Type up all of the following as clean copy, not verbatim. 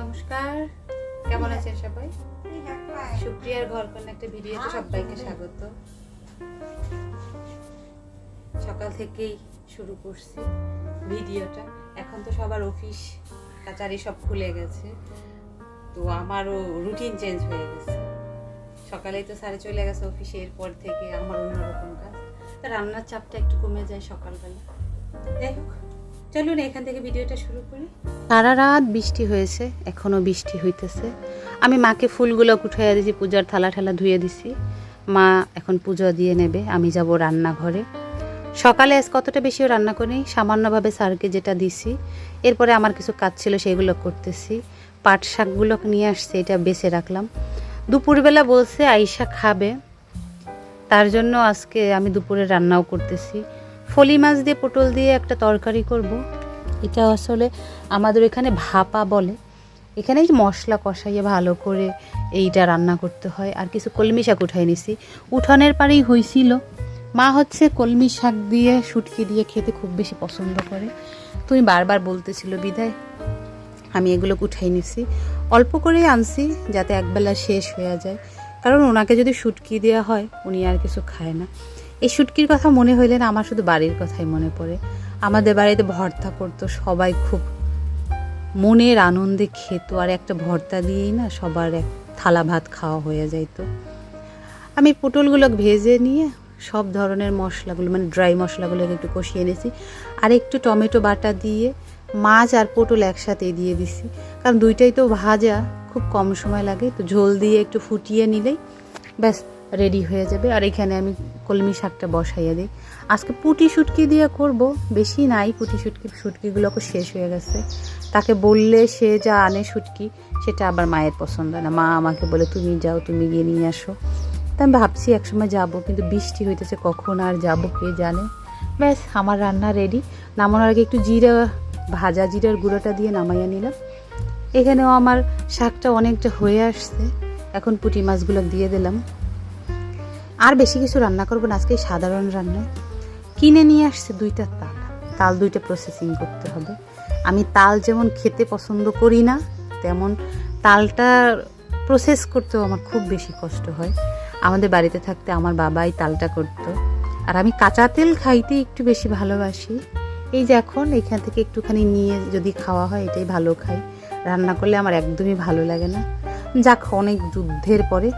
নমস্কার, কেমন আছেন সবাই? সুপ্রিয়ার ঘর কন্যা একটা ভিডিওতে সবাইকে স্বাগত। সকাল থেকেই শুরু করছি ভিডিওটা। এখন তো সবার অফিস কাচারি সব খুলে গেছে, তো আমারও রুটিন চেঞ্জ হয়ে গেছে। সকালেই তো স্যারে চলে গেছে অফিসে, এরপর থেকে আমার অন্যরকম কাজ, তো রান্নার চাপটা একটু কমে যায় সকালবেলা। যাই হোক, চলুন এখান থেকে ভিডিওটা শুরু করি। সারা রাত বৃষ্টি হয়েছে, এখনও বৃষ্টি হইতেছে। আমি মাকে ফুলগুলো উঠাইয়া দিছি, পূজার থালা ঠালা ধুয়ে দিছি। মা এখন পুজো দিয়ে নেবে, আমি যাব রান্নাঘরে। সকালে আজ কতটা বেশিও রান্না করি, সামান্যভাবে স্যারকে যেটা দিছি। এরপরে আমার কিছু কাজ ছিল, সেইগুলো করতেছি। পাট শাকগুলো নিয়ে আসছে, এটা বেছে রাখলাম। দুপুরবেলা বলছে আইসা খাবে, তার জন্য আজকে আমি দুপুরে রান্নাও করতেছি। ফলি মাছ দিয়ে পটল দিয়ে একটা তরকারি করব। এটা আসলে আমাদের এখানে ভাপা বলে। এখানে মশলা কষাইয়ে ভালো করে এইটা রান্না করতে হয়। আর কিছু কলমি শাক উঠাই নিছি, উঠানের পারেই হয়েছিল। মা হচ্ছে কলমি শাক দিয়ে শুটকি দিয়ে খেতে খুব বেশি পছন্দ করে, তুমি বারবার বলতেছিল বিদায় আমি এগুলো উঠাই নিছি। অল্প করেই আনছি যাতে একবেলা শেষ হয়ে যায়, কারণ ওনাকে যদি শুটকি দেওয়া হয় উনি আর কিছু খায় না। এই শুটকির কথা মনে হইলে না আমার শুধু বাড়ির কথাই মনে পড়ে। আমাদের বাড়িতে ভর্তা করতো, সবাই খুব মনের আনন্দে খেত, আর একটা ভর্তা দিয়েই না সবার এক থালা ভাত খাওয়া হয়ে যাইতো। আমি পটলগুলো ভেজে নিয়ে সব ধরনের মশলাগুলো মানে ড্রাই মশলাগুলোকে একটু কষিয়ে নিয়েছি, আর একটু টমেটো বাটা দিয়ে মাছ আর পটল একসাথে দিয়ে দিছি, কারণ দুইটাই তো ভাজা, খুব কম সময় লাগে। তো ঝোল দিয়ে একটু ফুটিয়ে নিলেই ব্যাস রেডি হয়ে যাবে। আর এখানে আমি কলমি শাকটা বসাইয়া দিই। আজকে পুঁটি শুটকি দিয়ে করব, বেশি নাই পুঁটি শুটকিগুলোকে শেষ হয়ে গেছে। তাকে বললে সে যা আনে শুটকি, সেটা আবার মায়ের পছন্দ না। মা আমাকে বলে তুমি যাও, তুমি গিয়ে নিয়ে আসো। তা আমি ভাবছি একসময় যাব, কিন্তু বৃষ্টি হইতেছে, কখন আর যাব কে জানে। ব্যাস আমার রান্না রেডি। নামানোর আগে একটু ভাজা জিরার গুঁড়োটা দিয়ে নামাইয়া নিলাম। এখানেও আমার শাকটা অনেকটা হয়ে আসছে, এখন পুঁটি মাছগুলো দিয়ে দিলাম। আর বেশি কিছু রান্না করবো না, আজকে সাধারণ রান্নায় কিনে নিয়ে আসছে দুইটা তাল দুইটা প্রসেসিং করতে হবে। আমি তাল যেমন খেতে পছন্দ করি না, তেমন তালটা প্রসেস করতেও আমার খুব বেশি কষ্ট হয়। আমাদের বাড়িতে থাকতে আমার বাবাই তালটা করতো, আর আমি কাঁচা তেল খাইতে একটু বেশি ভালোবাসি। এই যে এখন এখান থেকে একটুখানি নিয়ে যদি খাওয়া হয় এটাই ভালো খাই, রান্না করলে আমার একদমই ভালো লাগে না। যাক, অনেক যুদ্ধের পরে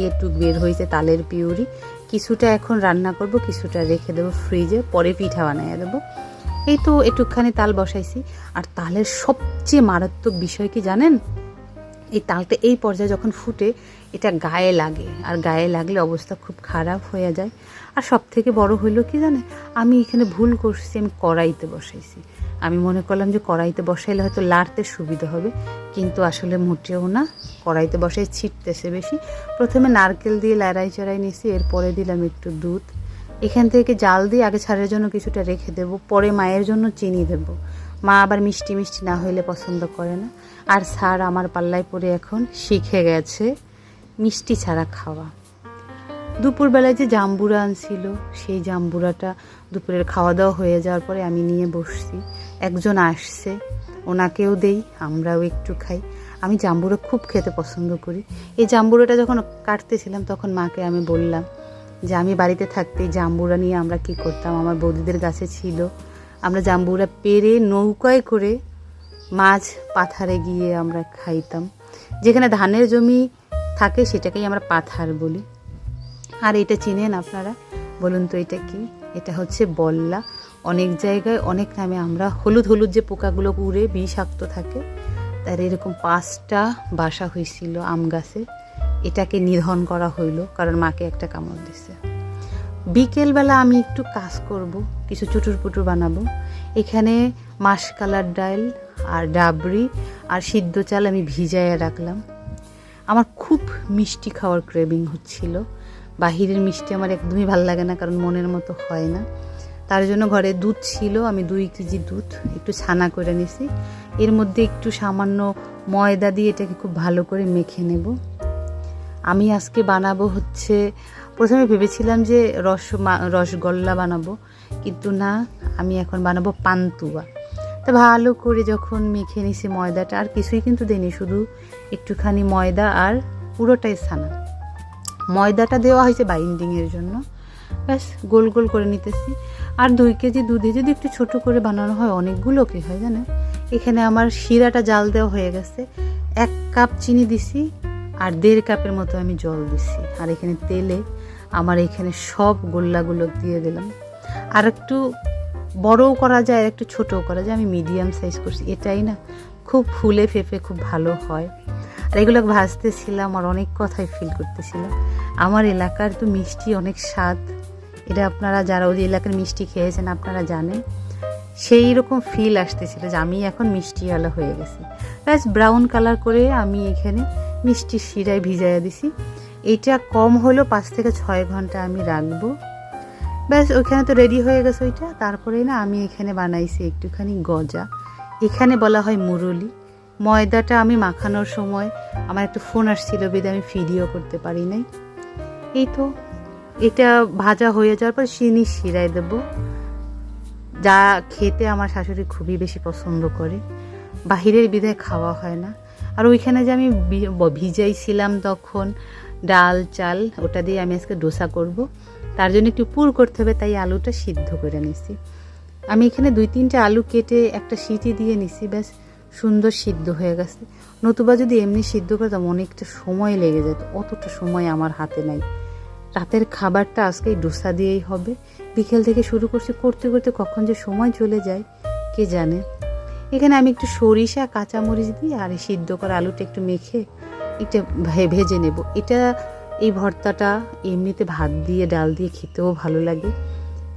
এটুক বের হয়েছে তালের পিউরি। কিছুটা এখন রান্না করব, কিছুটা রেখে দেবো ফ্রিজে, পরে পিঠা বানিয়ে দেবো। এই তো একটুখানি তাল বসাইছি। আর তালের সবচেয়ে মারাত্মক বিষয় কি জানেন? এই তালটা এই পর্যায়ে যখন ফুটে এটা গায়ে লাগে, আর গায়ে লাগলে অবস্থা খুব খারাপ হয়ে যায়। আর সব থেকে বড় হইলো কি জানে, আমি এখানে ভুল করছি, আমি কড়াইতে বসাইছি। আমি মনে করলাম যে কড়াইতে বসাইলে হয়তো লাড়তে সুবিধা হবে, কিন্তু আসলে মোটেও না। কড়াইতে বসাই ছিটতেছে বেশি। প্রথমে নারকেল দিয়ে লাড়াই চাড়াই নিয়েছি, এরপরে দিলাম একটু দুধ। এখান থেকে জাল দিয়ে আগে ছাড়ের জন্য কিছুটা রেখে দেবো, পরে মায়ের জন্য চিনি দেবো। মা আবার মিষ্টি মিষ্টি না হইলে পছন্দ করে না। আর স্যার আমার পাল্লায় পড়ে এখন শিখে গেছে মিষ্টি ছাড়া খাওয়া। দুপুরবেলায় যে জাম্বুরা আনছিল, সেই জাম্বুরাটা দুপুরের খাওয়া দাওয়া হয়ে যাওয়ার পরে আমি নিয়ে বসছি। একজন আসছে, ওনাকেও দেই, আমরাও একটু খাই। আমি জাম্বুরা খুব খেতে পছন্দ করি। এই জাম্বুরাটা যখন কাটতেছিলাম তখন মাকে আমি বললাম যে আমি বাড়িতে থাকতে জাম্বুরা নিয়ে আমরা কি করতাম, আমার বৌদিদের গাছে ছিল, আমরা জাম্বুরা পেরে নৌকায় করে মাছ পাথারে গিয়ে আমরা খাইতাম। যেখানে ধানের জমি থাকে সেটাকেই আমরা পাথার বলি। আর এটা চিনেন আপনারা? বলুন তো এটা কি? এটা হচ্ছে বল্লা। অনেক জায়গায় অনেক নামে আমরা, হলুদ হলুদ যে পোকাগুলো উড়ে বিষাক্ত থাকে, তার এরকম 5টা বাসা হয়েছিল আম গাছে। এটাকে নিধন করা হইলো, কারণ মাকে একটা কামড় দিছে। বিকেলবেলা আমি একটু কাজ করব, কিছু চুটুর পুটুর বানাবো। এখানে মাসকালার ডাল আর ডাবরি আর সিদ্ধ চাল আমি ভিজাইয়া রাখলাম। আমার খুব মিষ্টি খাওয়ার ক্রেভিং হচ্ছিল। বাহিরের মিষ্টি আমার একদমই ভালো লাগে না, কারণ মনের মতো হয় না। তার জন্য ঘরে দুধ ছিল, আমি 2 কেজি দুধ একটু ছানা করে নিছি। এর মধ্যে একটু সামান্য ময়দা দিয়ে এটাকে খুব ভালো করে মেখে নেব। আমি আজকে বানাবো হচ্ছে, প্রথমে ভেবেছিলাম যে রসগোল্লা বানাবো, কিন্তু না, আমি এখন বানাবো পান্তুয়া। তা ভালো করে যখন মেখে নিছি ময়দাটা, আর কিছুই কিন্তু দিইনি, শুধু একটুখানি ময়দা আর পুরোটাই ছানা। ময়দাটা দেওয়া হয়েছে বাইন্ডিংয়ের জন্য। ব্যাস গোল গোল করে নিতেছি। আর 2 কেজি দুধে যদি একটু ছোট করে বানানো হয় অনেকগুলো কি হয় জানেন। এখানে আমার শিরাটা জাল দেওয়া হয়ে গেছে। 1 কাপ চিনি দিছি আর 1.5 কাপের মতো আমি জল দিছি। আর এখানে তেলে আমার এখানে সব গোল্লাগুলো দিয়ে দিলাম। আর একটু বড়ও করা যায় আর একটু ছোটও করা যায়, আমি মিডিয়াম সাইজ করছি। এটাই না খুব ফুলে ফেপে খুব ভালো হয়। আর এগুলো ভাজতেছিলাম আর অনেক কথাই ফিল করতেছিলাম। আমার এলাকার তো মিষ্টি অনেক স্বাদ, এটা আপনারা যারা ওই এলাকার মিষ্টি খেয়েছেন আপনারা জানেন। সেই রকম ফিল আসতেছিল যে আমি এখন মিষ্টিওয়ালা হয়ে গেছি। ব্যাস ব্রাউন কালার করে আমি এখানে মিষ্টি শিরায় ভিজাইয়া দিছি। এইটা কম হলো 5 থেকে 6 ঘন্টা আমি রাখবো। ব্যাস ওইখানে তো রেডি হয়ে গেছে ওইটা। তারপরে না আমি এখানে বানাইছি একটুখানি গজা, এখানে বলা হয় মুরলি। ময়দাটা আমি মাখানোর সময় আমার একটা ফোন আসছিল বেদে আমি ভিডিও করতে পারি নাই। এই তো এটা ভাজা হয়ে যাওয়ার পর চিনি শিরায় দেবো, যা খেতে আমার শাশুড়ি খুবই বেশি পছন্দ করে। বাহিরের বিধায় খাওয়া হয় না। আর ওইখানে যে আমি ভিজাইছিলাম তখন ডাল চাল, ওটা দিয়ে আমি আজকে ডোসা করব। তার জন্য একটু পুর করতে হবে, তাই আলুটা সিদ্ধ করে নিছি। আমি এখানে 2-3টা আলু কেটে একটা সিটি দিয়ে নিছি। ব্যাস সুন্দর সিদ্ধ হয়ে গেছে। নতুবা যদি এমনি সিদ্ধ করতাম অনেকটা সময় লেগে যেত, অতটা সময় আমার হাতে নাই। রাতের খাবারটা আজকে এই ডোসা দিয়েই হবে। বিকেল থেকে শুরু করছি, করতে করতে কখন যে সময় চলে যায় কে জানে। এখানে আমি একটু সরিষা কাঁচামরিচ দিই আর সিদ্ধ করা আলুটা একটু মেখে একটু ভেজে নেব। এটা এই ভর্তাটা এমনিতে ভাত দিয়ে ডাল দিয়ে খেতেও ভালো লাগে,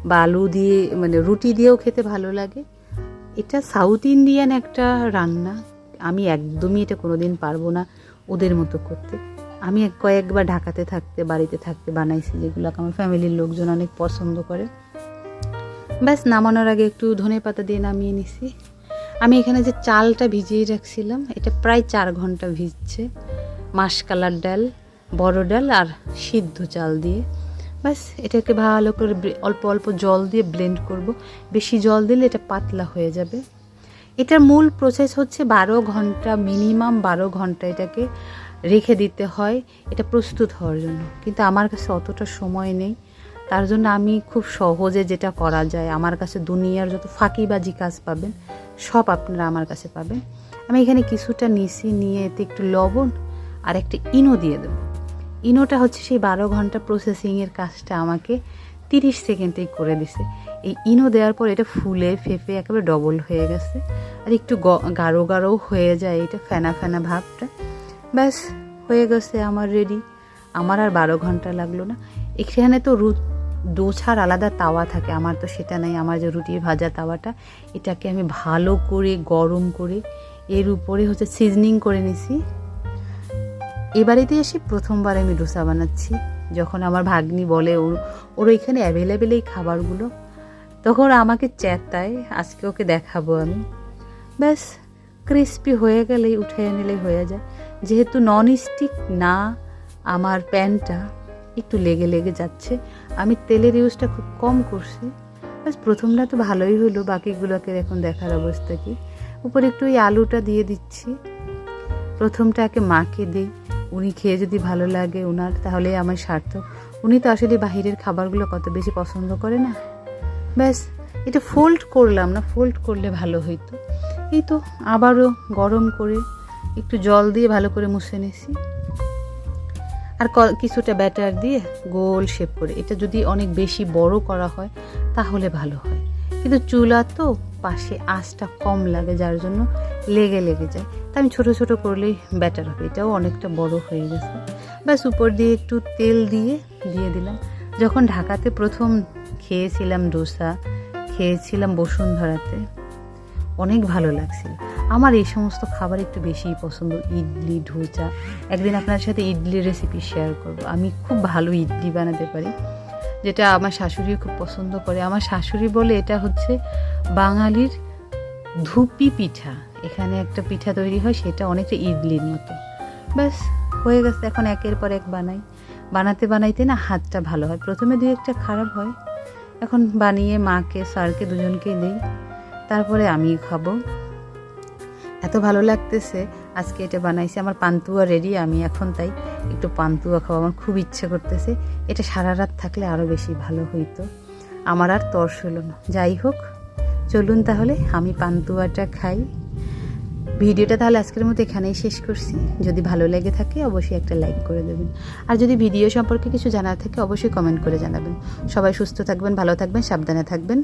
বা আলু দিয়ে মানে রুটি দিয়েও খেতে ভালো লাগে। এটা সাউথ ইন্ডিয়ান একটা রান্না। আমি একদমই এটা কোনোদিন পারবো না ওদের মতো করতে। আমি কয়েকবার ঢাকাতে থাকতে বাড়িতে থাকতে বানাইছি, যেগুলো আমার ফ্যামিলির লোকজন অনেক পছন্দ করে। ব্যাস নামানোর আগে একটু ধনেপাতা দিয়ে নামিয়ে নিছি। আমি এখানে যে চালটা ভিজিয়ে রাখছিলাম এটা প্রায় 4 ঘন্টা ভিজছে। মাসকালার ডাল, বড় ডাল আর সিদ্ধ চাল দিয়ে। ব্যাস এটাকে ভালো করে অল্প অল্প জল দিয়ে ব্লেন্ড করব। বেশি জল দিলে এটা পাতলা হয়ে যাবে। এটার মূল প্রসেস হচ্ছে 12 ঘন্টা, মিনিমাম 12 ঘন্টা এটাকে রেখে দিতে হয় এটা প্রস্তুত হওয়ার জন্য। কিন্তু আমার কাছে অতটা সময় নেই, তার জন্য আমি খুব সহজে যেটা করা যায়, আমার কাছে দুনিয়ার যত ফাঁকিবাজি কাজ পাবেন সব আপনারা আমার কাছে পাবেন। আমি এখানে কিছুটা নিছি, নিয়ে এতে একটু লবণ আর একটা ইনো দিয়ে দেবো। ইনোটা হচ্ছে সেই 12 ঘন্টা প্রসেসিংয়ের কাজটা আমাকে 30 সেকেন্ডেই করে দিছে। এই ইনো দেওয়ার পর এটা ফুলে ফেপে একেবারে ডবল হয়ে গেছে, আর একটু গাঢ় গাঢ়ও হয়ে যায়, এটা ফেনা ফেনা ভাবটা। ব্যাস হয়ে গেছে আমার রেডি। আমার আর 12 ঘন্টা লাগলো না। এখানে তো ডোছার আলাদা তাওয়া থাকে, আমার তো সেটা নাই। আমার যে রুটি ভাজা তাওয়াটা, এটাকে আমি ভালো করে গরম করে এর উপরে হচ্ছে সিজনিং করে নিছি। এবারেতে এসে প্রথমবার আমি ডোসা বানাচ্ছি। যখন আমার ভাগ্নি বলে ওর ওইখানে অ্যাভেলেবেল এই খাবারগুলো, তখন আমাকে চেতায়, আজকে ওকে দেখাবো আমি। ব্যাস ক্রিস্পি হয়ে গেলেই উঠে নিলেই হয়ে যায়। যেহেতু নন স্টিক না আমার প্যানটা, একটু লেগে লেগে যাচ্ছে। আমি তেলের ইউজটা খুব কম করছি। ব্যাস প্রথমটা তো ভালোই হলো, বাকিগুলোকে এখন দেখার অবস্থা কি। উপরে একটু ওই আলুটা দিয়ে দিচ্ছি। প্রথমটাকে মাকে দিই, উনি খেয়ে যদি ভালো লাগে ওনার, তাহলে আমার সার্থক। উনি তো আসলে বাহিরের খাবারগুলো কত বেশি পছন্দ করে না। ব্যাস এটা ফোল্ড করলাম না, ফোল্ড করলে ভালো হইতো। এই তো আবারও গরম করে একটু জল দিয়ে ভালো করে মুছে নিছি। আর কিছুটা ব্যাটার দিয়ে গোল শেপ করে, এটা যদি অনেক বেশি বড় করা হয় তাহলে ভালো হয়, কিন্তু চুলা তো পাশে আঁচটা কম লাগে, যার জন্য লেগে লেগে যায়। তা আমি ছোট ছোট করলেই ব্যাটার হবে। এটাও অনেকটা বড় হয়ে গেছে। ব্যাস উপর দিয়ে একটু তেল দিয়ে দিলাম। যখন ঢাকাতে প্রথম খেয়েছিলাম ডোসা, খেয়েছিলাম বসুন্ধরাতে, অনেক ভালো লাগছিল। আমার এই সমস্ত খাবার একটু বেশিই পছন্দ, ইডলি ধোসা। একদিন আপনার সাথে ইডলির রেসিপি শেয়ার করব। আমি খুব ভালো ইডলি বানাতে পারি, যেটা আমার শাশুড়িও খুব পছন্দ করে। আমার শাশুড়ি বলে এটা হচ্ছে বাঙালির ধুপি পিঠা। এখানে একটা পিঠা তৈরি হয়, সেটা অনেকটা ইডলির মতো। ব্যাস হয়ে গেছে। এখন একের পর এক বানাতে বানাইতে না হাতটা ভালো হয়। প্রথমে 2-1টা খারাপ হয়, এখন বানিয়ে মাকে স্যারকে দুজনকেই দিই। তারপরে আমি খাবো। এত ভালো লাগতেছে আজকে এটা বানাইছি। আমার পান্তুয়া রেডি, আমি এখন তাই একটু পান্তুয়া খাবো, আমার খুব ইচ্ছে করতেছে। এটা সারা রাত থাকলে আরও বেশি ভালো হইতো, আমার আর তর্স হলো না। যাই হোক, চলুন তাহলে আমি পান্তুয়াটা খাই। ভিডিওটা তাহলে আজকের মতো এখানেই শেষ করছি। যদি ভালো লেগে থাকে অবশ্যই একটা লাইক করে দেবেন, আর যদি ভিডিও সম্পর্কে কিছু জানার থাকে অবশ্যই কমেন্ট করে জানাবেন। সবাই সুস্থ থাকবেন, ভালো থাকবেন, সাবধানে থাকবেন।